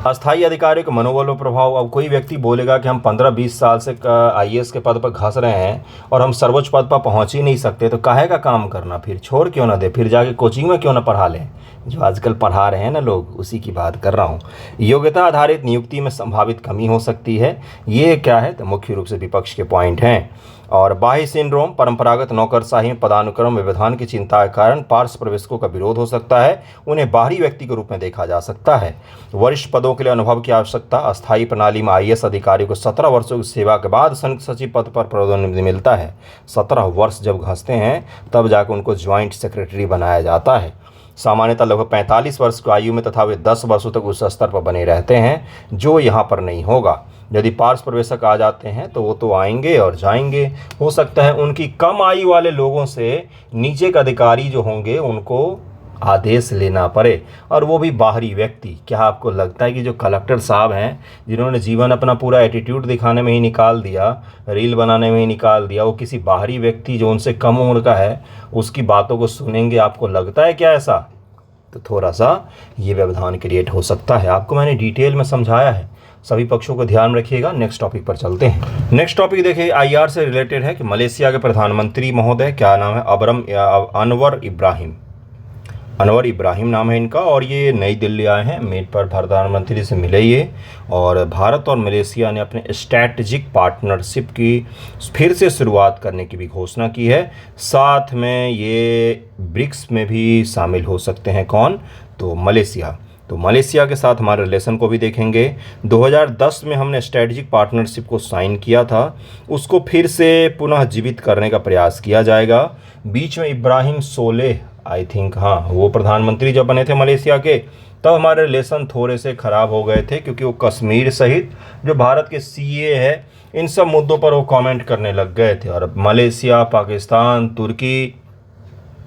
अस्थायी अधिकारियों के मनोबल और प्रभाव। अब कोई व्यक्ति बोलेगा कि हम 15-20 साल से IAS के पद पर घस रहे हैं और हम सर्वोच्च पद पर पहुंच ही नहीं सकते, तो काहे का काम करना? फिर छोड़ क्यों ना दे, फिर जाके कोचिंग में क्यों ना पढ़ा लें, जो आजकल पढ़ा रहे हैं ना लोग, उसी की बात कर रहा हूँ। योग्यता आधारित नियुक्ति में संभावित कमी हो सकती है। ये क्या है? तो मुख्य रूप से विपक्ष के पॉइंट हैं। और बाह्य सिंड्रोम, परंपरागत नौकरशाही में पदानुक्रम व्यवधान की चिंता के कारण पार्श्व प्रवेशकों का विरोध हो सकता है, उन्हें बाहरी व्यक्ति के रूप में देखा जा सकता है। वरिष्ठ पदों के लिए अनुभव की आवश्यकता, अस्थायी प्रणाली में आईएएस अधिकारियों को 17 वर्षों की सेवा के बाद संयुक्त सचिव पद पर पदोन्नति मिलता है। 17 वर्ष जब घंसते हैं तब जाकर उनको ज्वाइंट सेक्रेटरी बनाया जाता है। सामान्यतः लगभग 45 वर्ष की आयु में तथा वे 10 वर्षों तक उस स्तर पर बने रहते हैं, जो यहाँ पर नहीं होगा। यदि पार्श्व प्रवेशक आ जाते हैं तो वो तो आएंगे और जाएंगे। हो सकता है उनकी कम आयु वाले लोगों से नीचे के अधिकारी जो होंगे उनको आदेश लेना पड़े, और वो भी बाहरी व्यक्ति। क्या आपको लगता है कि जो कलेक्टर साहब हैं, जिन्होंने जीवन अपना पूरा एटीट्यूड दिखाने में ही निकाल दिया, रील बनाने में ही निकाल दिया, वो किसी बाहरी व्यक्ति जो उनसे कम उम्र का है उसकी बातों को सुनेंगे? आपको लगता है क्या ऐसा? तो थोड़ा सा ये व्यवधान क्रिएट हो सकता है। आपको मैंने डिटेल में समझाया है, सभी पक्षों को ध्यान रखिएगा। नेक्स्ट टॉपिक पर चलते हैं। नेक्स्ट टॉपिक देखिए आईआर से रिलेटेड है कि मलेशिया के प्रधानमंत्री महोदय, क्या नाम है, अनवर इब्राहिम नाम है इनका, और ये नई दिल्ली आए हैं। मीट पर प्रधानमंत्री से मिले ये, और भारत और मलेशिया ने अपने स्ट्रैटेजिक पार्टनरशिप की फिर से शुरुआत करने की भी घोषणा की है। साथ में ये ब्रिक्स में भी शामिल हो सकते हैं। कौन? तो मलेशिया। तो मलेशिया के साथ हमारे रिलेशन को भी देखेंगे। 2010 में हमने स्ट्रैटेजिक पार्टनरशिप को साइन किया था, उसको फिर से पुनः जीवित करने का प्रयास किया जाएगा। बीच में इब्राहिम सोलेह, आई थिंक, हाँ, वो प्रधानमंत्री जब बने थे मलेशिया के, तब हमारे रिलेशन थोड़े से ख़राब हो गए थे, क्योंकि वो कश्मीर सहित जो भारत के सीए है इन सब मुद्दों पर वो कमेंट करने लग गए थे। और मलेशिया, पाकिस्तान, तुर्की,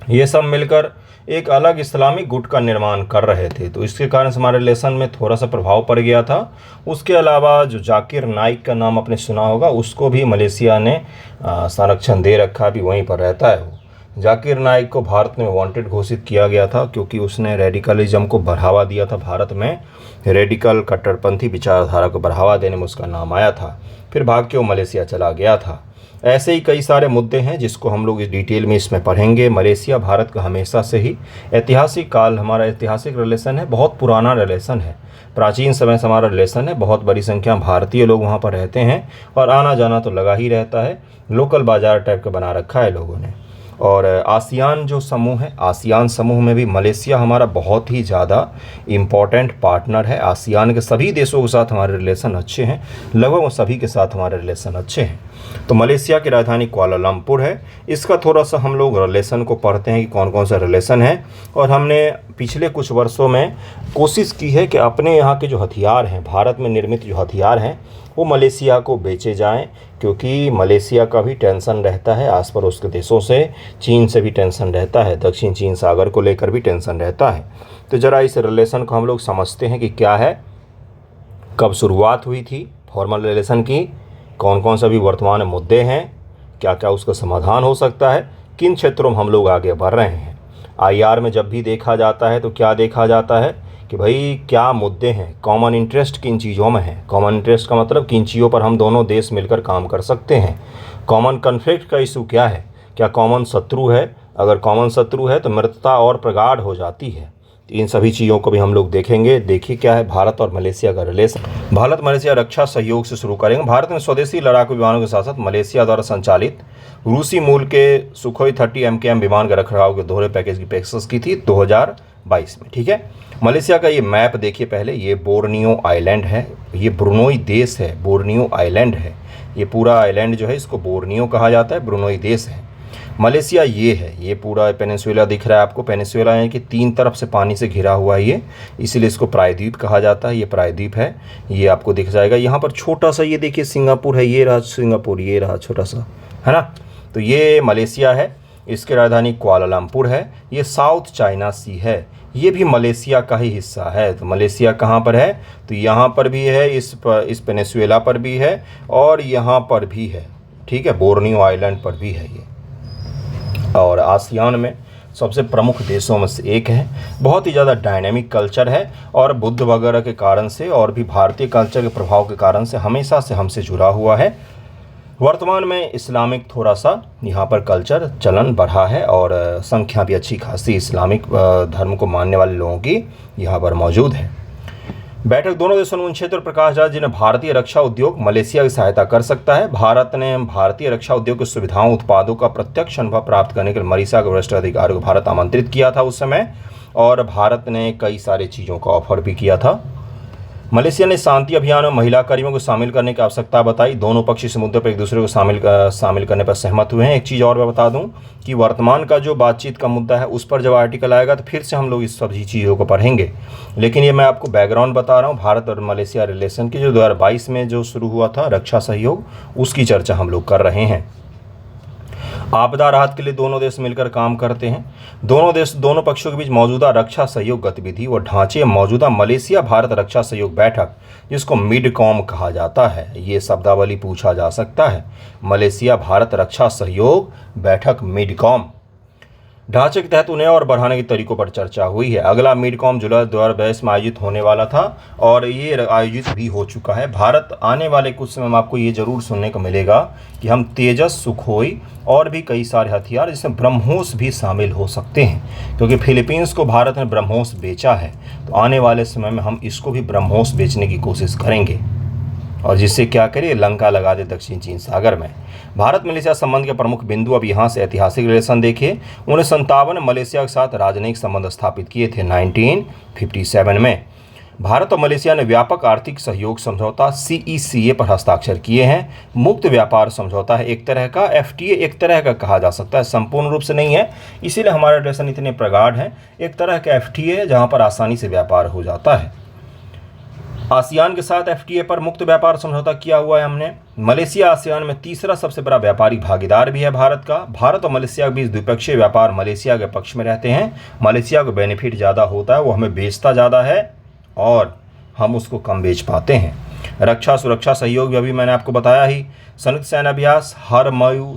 ये सब मिलकर एक अलग इस्लामिक गुट का निर्माण कर रहे थे, तो इसके कारण से हमारे रिलेशन में थोड़ा सा प्रभाव पड़ गया था। उसके अलावा जो जाकिर नाइक का नाम आपने सुना होगा, उसको भी मलेशिया ने संरक्षण दे रखा, भी वहीं पर रहता है वो। जाकिर नाइक को भारत में वांटेड घोषित किया गया था, क्योंकि उसने रेडिकलिज्म को बढ़ावा दिया था। भारत में रेडिकल कट्टरपंथी विचारधारा को बढ़ावा देने में उसका नाम आया था, फिर भाग के वो मलेशिया चला गया था। ऐसे ही कई सारे मुद्दे हैं जिसको हम लोग इस डिटेल में इसमें पढ़ेंगे। मलेशिया भारत का हमेशा से ही ऐतिहासिक काल, हमारा ऐतिहासिक रिलेशन है, बहुत पुराना रिलेशन है, प्राचीन समय से हमारा रिलेशन है। बहुत बड़ी संख्या में भारतीय लोग वहाँ पर रहते हैं और आना जाना तो लगा ही रहता है। लोकल बाजार टाइप का बना रखा है लोगों ने। और आसियान जो समूह है, आसियान समूह में भी मलेशिया हमारा बहुत ही ज़्यादा इम्पॉर्टेंट पार्टनर है। आसियान के सभी देशों के साथ हमारे रिलेशन अच्छे हैं, लगभग सभी के साथ हमारे रिलेशन अच्छे हैं। तो मलेशिया की राजधानी कुआलालंपुर है। इसका थोड़ा सा हम लोग रिलेशन को पढ़ते हैं कि कौन कौन सा रिलेशन है, और हमने पिछले कुछ वर्षों में कोशिश की है कि अपने यहाँ के जो हथियार हैं, भारत में निर्मित जो हथियार हैं, वो मलेशिया को बेचे जाएं, क्योंकि मलेशिया का भी टेंशन रहता है आस पड़ोस के देशों से, चीन से भी टेंशन रहता है, दक्षिण चीन सागर को लेकर भी टेंशन रहता है। तो ज़रा इस रिलेशन को हम लोग समझते हैं कि क्या है, कब शुरुआत हुई थी फॉर्मल रिलेशन की, कौन कौन सा भी वर्तमान मुद्दे हैं, क्या क्या उसका समाधान हो सकता है, किन क्षेत्रों में हम लोग आगे बढ़ रहे हैं। आईआर में जब भी देखा जाता है तो क्या देखा जाता है कि भाई क्या मुद्दे हैं, कॉमन इंटरेस्ट किन चीज़ों में है। कॉमन इंटरेस्ट का मतलब किन चीज़ों पर हम दोनों देश मिलकर काम कर सकते हैं। कॉमन कन्फ्लिक्ट का इशू क्या है, क्या कॉमन शत्रु है, अगर कॉमन शत्रु है तो मित्रता और प्रगाढ़ हो जाती है। इन सभी चीज़ों को भी हम लोग देखेंगे। देखिए क्या है भारत और मलेशिया का रिलेशन। भारत मलेशिया रक्षा सहयोग से शुरू करेंगे। भारत ने स्वदेशी लड़ाकू विमानों के साथ साथ मलेशिया द्वारा संचालित रूसी मूल के सुखोई 30 MKM विमान के रखरखाव के दोहरे पैकेज की पेशकश की थी 2022 में। ठीक है, मलेशिया का ये मैप देखिए पहले, ये बोर्नियो आइलैंड है, ये ब्रुनोई देश है, बोर्नियो आइलैंड है, ये पूरा आइलैंड जो है इसको बोर्नियो कहा जाता है, ब्रुनोई देश है। मलेशिया ये है, ये पूरा पेनिनसुला दिख रहा है आपको, पेनिनसुला यानी कि 3 तरफ से पानी से घिरा हुआ है ये, इसीलिए इसको प्रायद्वीप कहा जाता है। ये प्रायद्वीप है, ये आपको दिख जाएगा। यहाँ पर छोटा सा ये देखिए सिंगापुर है, ये रहा सिंगापुर, ये रहा छोटा सा, है ना। तो ये मलेशिया है, इसकी राजधानी कुआलालंपुर है। ये साउथ चाइना सी है, ये भी मलेशिया का ही हिस्सा है। तो मलेशिया कहाँ पर है, तो यहाँ पर भी है, इस पेनिनसुला पर भी है, और यहाँ पर भी है। ठीक है, बोर्नियो आइलैंड पर भी है ये, और आसियान में सबसे प्रमुख देशों में से एक है। बहुत ही ज़्यादा डायनेमिक कल्चर है, और बुद्ध वगैरह के कारण से और भी भारतीय कल्चर के प्रभाव के कारण से हमेशा से हमसे जुड़ा हुआ है। वर्तमान में इस्लामिक थोड़ा सा यहाँ पर कल्चर चलन बढ़ा है, और संख्या भी अच्छी खासी इस्लामिक धर्म को मानने वाले लोगों की यहाँ पर मौजूद है। बैठक दोनों देशों ने उन क्षेत्रों पर प्रकाश डाला जिन्हें भारतीय रक्षा उद्योग मलेशिया की सहायता कर सकता है। भारत ने भारतीय रक्षा उद्योग की सुविधाओं उत्पादों का प्रत्यक्ष अनुभव प्राप्त करने के लिए मलेशिया के वरिष्ठ अधिकारियों को भारत आमंत्रित किया था उस समय, और भारत ने कई सारी चीज़ों का ऑफर भी किया था। मलेशिया ने शांति अभियान में महिला कर्मियों को शामिल करने की आवश्यकता बताई। दोनों पक्ष इस मुद्दे पर एक दूसरे को शामिल करने पर सहमत हुए हैं। एक चीज़ और मैं बता दूं कि वर्तमान का जो बातचीत का मुद्दा है उस पर जब आर्टिकल आएगा तो फिर से हम लोग इस सभी चीज़ों को पढ़ेंगे, लेकिन ये मैं आपको बैकग्राउंड बता रहा हूँ। भारत और मलेशिया रिलेशन की जो 2022 में जो शुरू हुआ था रक्षा सहयोग, उसकी चर्चा हम लोग कर रहे हैं। आपदा राहत के लिए दोनों देश मिलकर काम करते हैं। दोनों पक्षों के बीच मौजूदा रक्षा सहयोग गतिविधि और ढांचे मौजूदा मलेशिया भारत रक्षा सहयोग बैठक, जिसको मिडकॉम कहा जाता है, ये शब्दावली पूछा जा सकता है। मलेशिया भारत रक्षा सहयोग बैठक मिडकॉम ढांचे के तहत उन्हें और बढ़ाने के तरीकों पर चर्चा हुई है। अगला मिडकॉम जुलाई 2022 में आयोजित होने वाला था और ये आयोजित भी हो चुका है। भारत आने वाले कुछ समय में आपको ये जरूर सुनने को मिलेगा कि हम तेजस, सुखोई और भी कई सारे हथियार जिसमें ब्रह्मोस भी शामिल हो सकते हैं, क्योंकि फिलीपींस को भारत ने ब्रह्मोस बेचा है, तो आने वाले समय में हम इसको भी ब्रह्मोस बेचने की कोशिश करेंगे और जिससे क्या करें, लंका लगा दे दक्षिण चीन सागर में। भारत मलेशिया संबंध के प्रमुख बिंदु अब यहाँ से ऐतिहासिक रिलेशन देखिए। 1957 में मलेशिया के साथ राजनयिक संबंध स्थापित किए थे 1957 में। भारत और मलेशिया ने व्यापक आर्थिक सहयोग समझौता CECA पर हस्ताक्षर किए हैं। मुक्त व्यापार समझौता है एक तरह का, FTA एक तरह का कहा जा सकता है, संपूर्ण रूप से नहीं है, इसीलिए हमारे रिलेशन इतने प्रगाढ़ हैं। एक तरह का FTA है जहाँ पर आसानी से व्यापार हो जाता है। आसियान के साथ FTA पर मुक्त व्यापार समझौता किया हुआ है हमने। मलेशिया आसियान में तीसरा सबसे बड़ा व्यापारिक भागीदार भी है भारत का। भारत और मलेशिया के बीच द्विपक्षीय व्यापार मलेशिया के पक्ष में रहते हैं। मलेशिया को बेनिफिट ज़्यादा होता है, वो हमें बेचता ज़्यादा है और हम उसको कम बेच पाते हैं। रक्षा सुरक्षा सहयोग भी अभी मैंने आपको बताया ही। संयुक्त सेना अभ्यास हरिमयू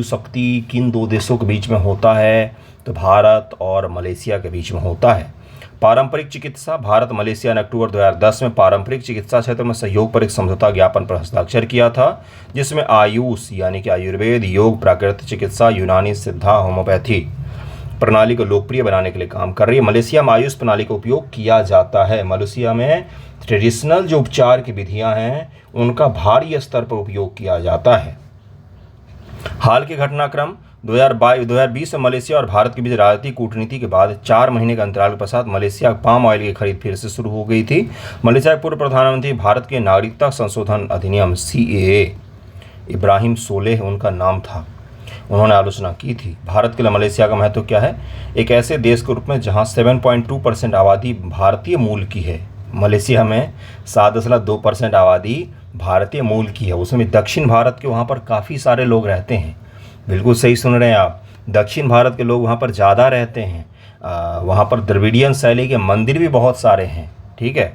शक्ति किन दो देशों के बीच में होता है, तो भारत और मलेशिया के बीच में होता है। पारंपरिक चिकित्सा, भारत मलेशिया ने अक्टूबर 2010 में पारंपरिक चिकित्सा क्षेत्र में सहयोग पर एक समझौता ज्ञापन पर हस्ताक्षर किया था, जिसमें आयुष यानी कि आयुर्वेद, योग, प्राकृतिक चिकित्सा, यूनानी, सिद्धा, होम्योपैथी प्रणाली को लोकप्रिय बनाने के लिए काम कर रही है। मलेशिया में आयुष प्रणाली का उपयोग किया जाता है। मलेशिया में ट्रेडिशनल जो उपचार की विधियां हैं उनका भारी स्तर पर उपयोग किया जाता है। हाल के घटनाक्रम 2020 में मलेशिया और भारत के बीच राजनीतिक कूटनीति के बाद 4 महीने के अंतराल के पश्चात मलेशिया पाम ऑयल की खरीद फिर से शुरू हो गई थी। मलेशिया के पूर्व प्रधानमंत्री, भारत के नागरिकता संशोधन अधिनियम CAA, इब्राहिम सोलेह उनका नाम था, उन्होंने आलोचना की थी। भारत के लिए मलेशिया का महत्व क्या है? एक ऐसे देश के रूप में जहां 7.2% आबादी भारतीय मूल की है। मलेशिया में 7.2% आबादी भारतीय मूल की है, उसमें दक्षिण भारत के वहाँ पर काफ़ी सारे लोग रहते हैं। बिल्कुल सही सुन रहे हैं आप, दक्षिण भारत के लोग वहाँ पर ज़्यादा रहते हैं। वहाँ पर द्रविडियन शैली के मंदिर भी बहुत सारे हैं। ठीक है।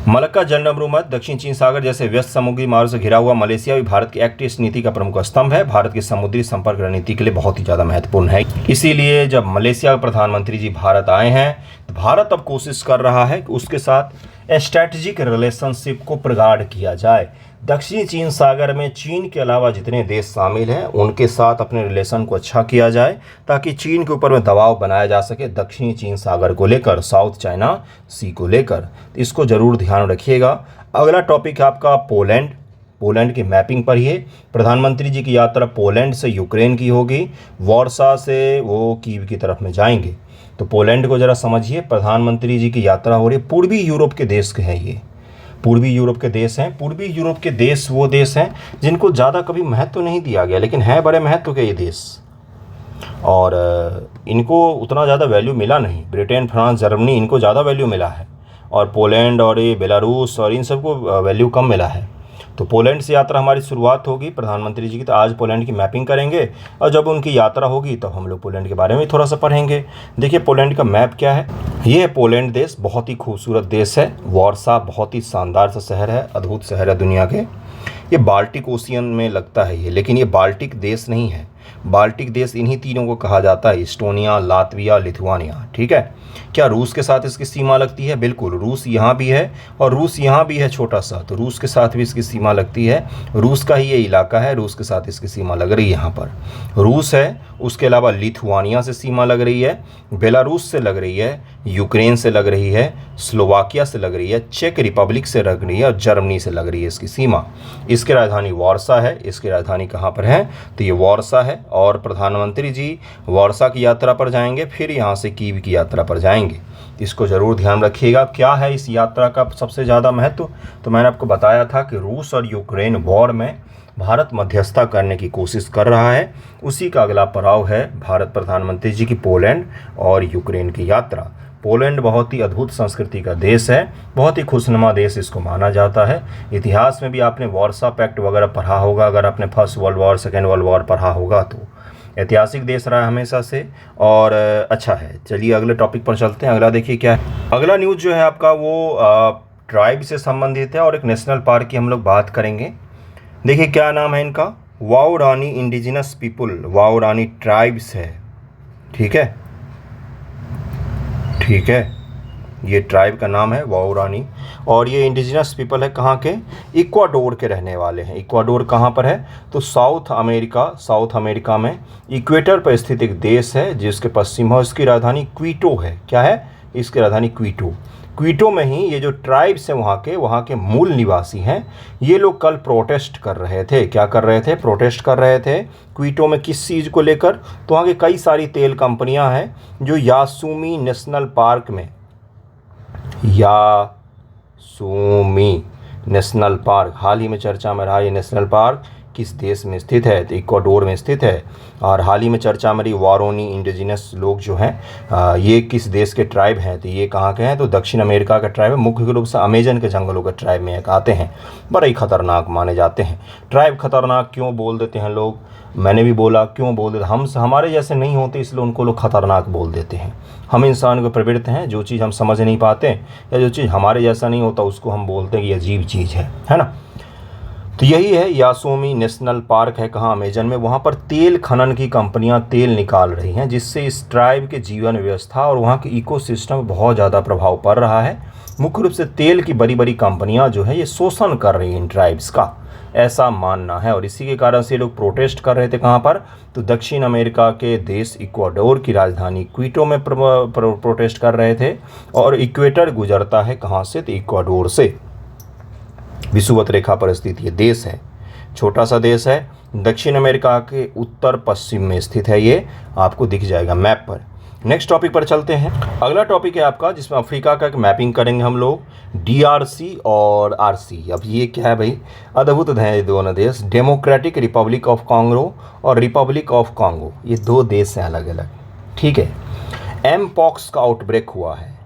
मलक्का जलडमरू मध्य दक्षिण चीन सागर जैसे व्यस्त समुद्री मार्ग से घिरा हुआ मलेशिया भी भारत की एक्ट ईस्ट नीति का प्रमुख स्तंभ है। भारत की समुद्री संपर्क रणनीति के लिए बहुत ही ज़्यादा महत्वपूर्ण है। इसीलिए जब मलेशिया के प्रधानमंत्री जी भारत आए हैं तो भारत अब कोशिश कर रहा है कि उसके साथ स्ट्रैटेजिक रिलेशनशिप को प्रगाढ़ किया जाए। दक्षिणी चीन सागर में चीन के अलावा जितने देश शामिल हैं उनके साथ अपने रिलेशन को अच्छा किया जाए, ताकि चीन के ऊपर में दबाव बनाया जा सके दक्षिणी चीन सागर को लेकर, साउथ चाइना सी को लेकर। इसको ज़रूर ध्यान रखिएगा। अगला टॉपिक है आपका पोलैंड की मैपिंग पर ही है। प्रधानमंत्री जी की यात्रा पोलैंड से यूक्रेन की होगी, वॉर्सा से वो कीव की तरफ में जाएंगे। तो पोलैंड को ज़रा समझिए, प्रधानमंत्री जी की यात्रा हो रही है। पूर्वी यूरोप के देश के हैं ये, पूर्वी यूरोप के देश हैं। पूर्वी यूरोप के देश वो देश हैं जिनको ज़्यादा कभी महत्व नहीं दिया गया, लेकिन हैं बड़े महत्व के ये देश, और इनको उतना ज़्यादा वैल्यू मिला नहीं। ब्रिटेन, फ्रांस, जर्मनी, इनको ज़्यादा वैल्यू मिला है, और पोलैंड और ये बेलारूस और इन सबको वैल्यू कम मिला है। तो पोलैंड से यात्रा हमारी शुरुआत होगी प्रधानमंत्री जी की, तो आज पोलैंड की मैपिंग करेंगे, और जब उनकी यात्रा होगी तब हम लोग पोलैंड के बारे में थोड़ा सा पढ़ेंगे। देखिए पोलैंड का मैप क्या है। ये पोलैंड देश बहुत ही खूबसूरत देश है। वॉर्सा बहुत ही शानदार सा शहर है, अद्भुत शहर है दुनिया के। ये बाल्टिक ओशियन में लगता है ये, लेकिन ये बाल्टिक देश नहीं है। बाल्टिक देश इन्हीं तीनों को कहा जाता है, इस्टोनिया, लातविया, लिथुआनिया। ठीक है। क्या रूस के साथ इसकी सीमा लगती है? बिल्कुल, रूस यहाँ भी है और रूस यहाँ भी है छोटा सा, तो रूस के साथ भी इसकी सीमा लगती है। रूस का ही ये इलाका है, रूस के साथ इसकी सीमा लग रही है। यहाँ पर रूस है, उसके अलावा लिथुआनिया से सीमा लग रही है, बेलारूस से लग रही है, यूक्रेन से लग रही है, स्लोवाकिया से लग रही है, चेक रिपब्लिक से लग रही है और जर्मनी से लग रही है इसकी सीमा। इसकी राजधानी वारसा है। इसकी राजधानी कहाँ पर है? तो ये वारसा है और प्रधानमंत्री जी वारसा की यात्रा पर जाएंगे, फिर यहाँ से कीव की यात्रा पर जाएंगे। इसको ज़रूर ध्यान रखिएगा। क्या है इस यात्रा का सबसे ज़्यादा महत्व? तो मैंने आपको बताया था कि रूस और यूक्रेन वॉर में भारत मध्यस्थता करने की कोशिश कर रहा है। उसी का अगला पड़ाव है भारत प्रधानमंत्री जी की पोलैंड और यूक्रेन की यात्रा। पोलैंड बहुत ही अद्भुत संस्कृति का देश है, बहुत ही खुशनुमा देश इसको माना जाता है। इतिहास में भी आपने वारसा पैक्ट वगैरह पढ़ा होगा, अगर आपने first world war, second world war पढ़ा होगा तो। ऐतिहासिक देश रहा है हमेशा से और अच्छा है। चलिए अगले टॉपिक पर चलते हैं। अगला देखिए क्या है। अगला न्यूज़ जो है आपका वो ट्राइब से संबंधित है और एक नेशनल पार्क की हम लोग बात करेंगे। देखिए क्या नाम है इनका, वाओरानी इंडिजिनस पीपुल, वाओरानी ट्राइब्स है। ठीक है, ठीक है, ये ट्राइब का नाम है वाओरानी और ये इंडिजिनस पीपल है कहाँ के? इक्वाडोर के रहने वाले हैं। इक्वाडोर कहाँ पर है? तो साउथ अमेरिका में इक्वेटर पर स्थित एक देश है जिसके पश्चिम है। इसकी राजधानी क्वीटो है। क्या है? इसकी राजधानी क्वीटो। क्वीटो में ही ये जो ट्राइब्स हैं वहाँ के मूल निवासी हैं, ये लोग कल प्रोटेस्ट कर रहे थे। क्या कर रहे थे? प्रोटेस्ट कर रहे थे। क्वीटो में किस चीज़ को लेकर? तो वहाँ की कई सारी तेल कंपनियां हैं जो यासूमी नेशनल पार्क में, यासूमी नेशनल पार्क हाल ही में चर्चा में रहा। ये नेशनल पार्क किस देश में स्थित है? तो इक्वाडोर में स्थित है। और हाल ही में चर्चा में रही वारोनी इंडिजिनस लोग जो हैं ये किस देश के ट्राइब हैं? तो ये कहाँ के हैं? तो दक्षिण अमेरिका का ट्राइब है। मुख्य रूप से अमेजन के जंगलों के ट्राइब में एक आते हैं। बड़े ही खतरनाक माने जाते हैं। ट्राइब खतरनाक क्यों बोल देते हैं लोग? मैंने भी बोला क्यों बोल देते, हम हमारे जैसे नहीं होते इसलिए उनको लोग खतरनाक बोल देते हैं। हम इंसान को प्रवृत्ति हैं, जो चीज़ हम समझ नहीं पाते या जो चीज़ हमारे जैसा नहीं होता उसको हम बोलते हैं कि अजीब चीज़ है ना। तो यही है यासूमी नेशनल पार्क है। कहाँ? अमेजन में। वहाँ पर तेल खनन की कंपनियाँ तेल निकाल रही हैं जिससे इस ट्राइब के जीवन व्यवस्था और वहाँ के इकोसिस्टम बहुत ज़्यादा प्रभाव पड़ रहा है। मुख्य रूप से तेल की बड़ी बड़ी कंपनियाँ जो है ये शोषण कर रही हैं इन ट्राइब्स का, ऐसा मानना है। और इसी के कारण से लोग प्रोटेस्ट कर रहे थे। कहाँ पर? तो दक्षिण अमेरिका के देश इक्वाडोर की राजधानी क्वीटो में प्रोटेस्ट कर रहे थे। और इक्वेटर गुजरता है कहाँ से? तो इक्वाडोर से। विषुवत रेखा पर स्थित ये देश है, छोटा सा देश है, दक्षिण अमेरिका के उत्तर पश्चिम में स्थित है। ये आपको दिख जाएगा मैप पर। नेक्स्ट टॉपिक पर चलते हैं। अगला टॉपिक है आपका जिसमें अफ्रीका का एक मैपिंग करेंगे हम लोग, DRC और RC। अब ये क्या है भाई? अद्भुत है ये दोनों देश, डेमोक्रेटिक रिपब्लिक ऑफ कॉन्गो और रिपब्लिक ऑफ कॉन्गो। ये दो देश हैं अलग अलग। ठीक है। एम पॉक्स का आउटब्रेक हुआ है,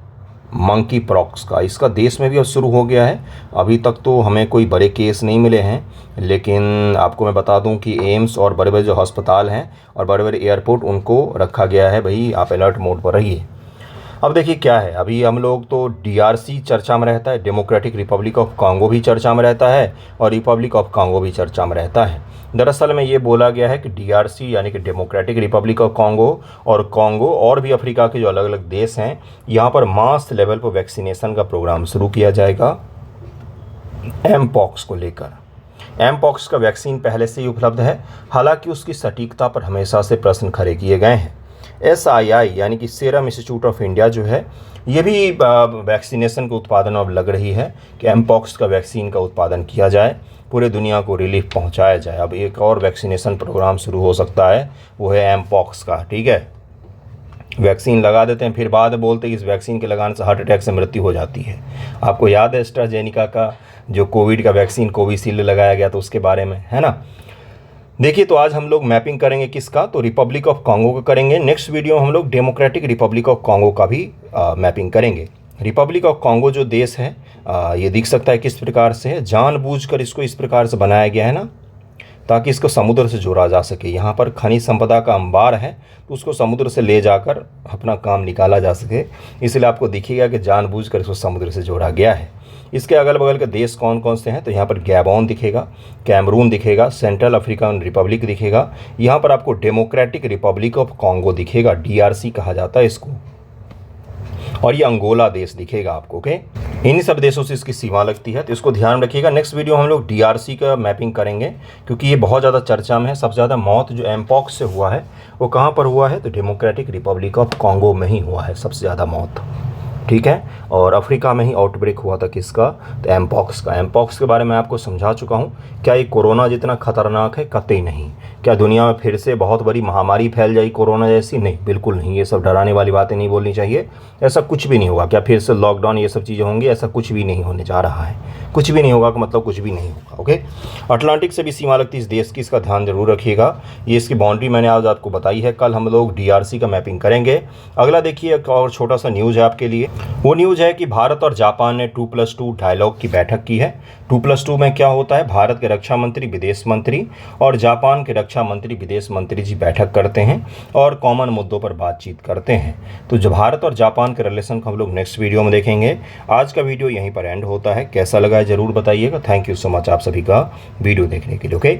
मंकी पॉक्स का। इसका देश में भी अब शुरू हो गया है। अभी तक तो हमें कोई बड़े केस नहीं मिले हैं, लेकिन आपको मैं बता दूं कि एम्स और बड़े बड़े जो अस्पताल हैं और बड़े बड़े एयरपोर्ट उनको रखा गया है। भाई आप अलर्ट मोड पर रहिए। अब देखिए क्या है, अभी हम लोग तो DRC चर्चा में रहता है, डेमोक्रेटिक रिपब्लिक ऑफ कॉन्गो भी चर्चा में रहता है और रिपब्लिक ऑफ कॉन्गो भी चर्चा में रहता है। दरअसल में ये बोला गया है कि DRC यानी कि डेमोक्रेटिक रिपब्लिक ऑफ कॉन्गो और कॉन्गो और भी अफ्रीका के जो अलग अलग देश हैं, यहाँ पर मास लेवल पर वैक्सीनेशन का प्रोग्राम शुरू किया जाएगा एम पॉक्स को लेकर। एम पॉक्स का वैक्सीन पहले से ही उपलब्ध है, हालांकि उसकी सटीकता पर हमेशा से प्रश्न खड़े किए गए हैं। SII यानी कि सीरम इंस्टीट्यूट ऑफ इंडिया जो है ये भी वैक्सीनेशन का उत्पादन अब लग रही है कि एम पॉक्स का वैक्सीन का उत्पादन किया जाए, पूरे दुनिया को रिलीफ पहुंचाया जाए। अब एक और वैक्सीनेशन प्रोग्राम शुरू हो सकता है, वो है एम पॉक्स का। ठीक है, वैक्सीन लगा देते हैं, फिर बाद में बोलते हैं कि इस वैक्सीन के लगाने से हार्ट अटैक से मृत्यु हो जाती है। आपको याद है एस्ट्राजेनिका का जो कोविड का वैक्सीन कोविशील्ड लगाया गया था उसके बारे में, है ना। देखिए तो आज हम लोग मैपिंग करेंगे किसका? तो रिपब्लिक ऑफ कॉन्गो का करेंगे। नेक्स्ट वीडियो में हम लोग डेमोक्रेटिक रिपब्लिक ऑफ कॉन्गो का भी मैपिंग करेंगे। रिपब्लिक ऑफ कॉन्गो जो देश है ये दिख सकता है किस प्रकार से है। जानबूझकर इसको इस प्रकार से बनाया गया है ना, ताकि इसको समुद्र से जोड़ा जा सके। यहाँ पर खनिज संपदा का अंबार है तो उसको समुद्र से ले जाकर अपना काम निकाला जा सके, इसलिए आपको दिखेगा कि जानबूझकर इसको समुद्र से जोड़ा गया है। इसके अगल बगल के देश कौन कौन से हैं? तो यहाँ पर गैबोन दिखेगा, कैमरून दिखेगा, सेंट्रल अफ्रीकन रिपब्लिक दिखेगा, यहाँ पर आपको डेमोक्रेटिक रिपब्लिक ऑफ कॉन्गो दिखेगा, DRC कहा जाता है इसको। और ये अंगोला देश दिखेगा आपको। ओके, इन्हीं सब देशों से इसकी सीमा लगती है, तो इसको ध्यान रखिएगा। नेक्स्ट वीडियो हम लोग DRC का मैपिंग करेंगे, क्योंकि ये बहुत ज़्यादा चर्चा में है। सबसे ज़्यादा मौत जो एमपॉक्स से हुआ है वो कहाँ पर हुआ है, तो डेमोक्रेटिक रिपब्लिक ऑफ कॉन्गो में ही हुआ है सबसे ज़्यादा मौत, ठीक है। और अफ्रीका में ही आउटब्रेक हुआ था किसका, तो एमपॉक्स का। एमपॉक्स के बारे में आपको समझा चुका हूँ। क्या ये कोरोना जितना खतरनाक है, कतई नहीं। क्या दुनिया में फिर से बहुत बड़ी महामारी फैल जाएगी कोरोना जैसी, नहीं, बिल्कुल नहीं। ये सब डराने वाली बातें नहीं बोलनी चाहिए, ऐसा कुछ भी नहीं होगा। क्या फिर से लॉकडाउन ये सब चीज़ें होंगी, ऐसा कुछ भी नहीं होने जा रहा है। कुछ भी नहीं होगा का मतलब कुछ भी नहीं होगा। ओके, अटलांटिक से भी सीमा लगती है इस देश की, इसका ध्यान जरूर रखिएगा। ये इसकी बाउंड्री मैंने आज आपको बताई है। कल हम लोग DRC का मैपिंग करेंगे। अगला देखिए, एक और छोटा सा न्यूज़ है आपके लिए। वो न्यूज़ है कि भारत और जापान ने 2+2 डायलॉग की बैठक की है। 2+2 में क्या होता है, भारत के रक्षा मंत्री, विदेश मंत्री और जापान के रक्षा मंत्री, विदेश मंत्री जी बैठक करते हैं और कॉमन मुद्दों पर बातचीत करते हैं। तो जो भारत और जापान के रिलेशन को हम लोग नेक्स्ट वीडियो में देखेंगे। आज का वीडियो यहीं पर एंड होता है। कैसा लगा है ज़रूर बताइएगा। थैंक यू सो मच आप सभी का वीडियो देखने के लिए। ओके।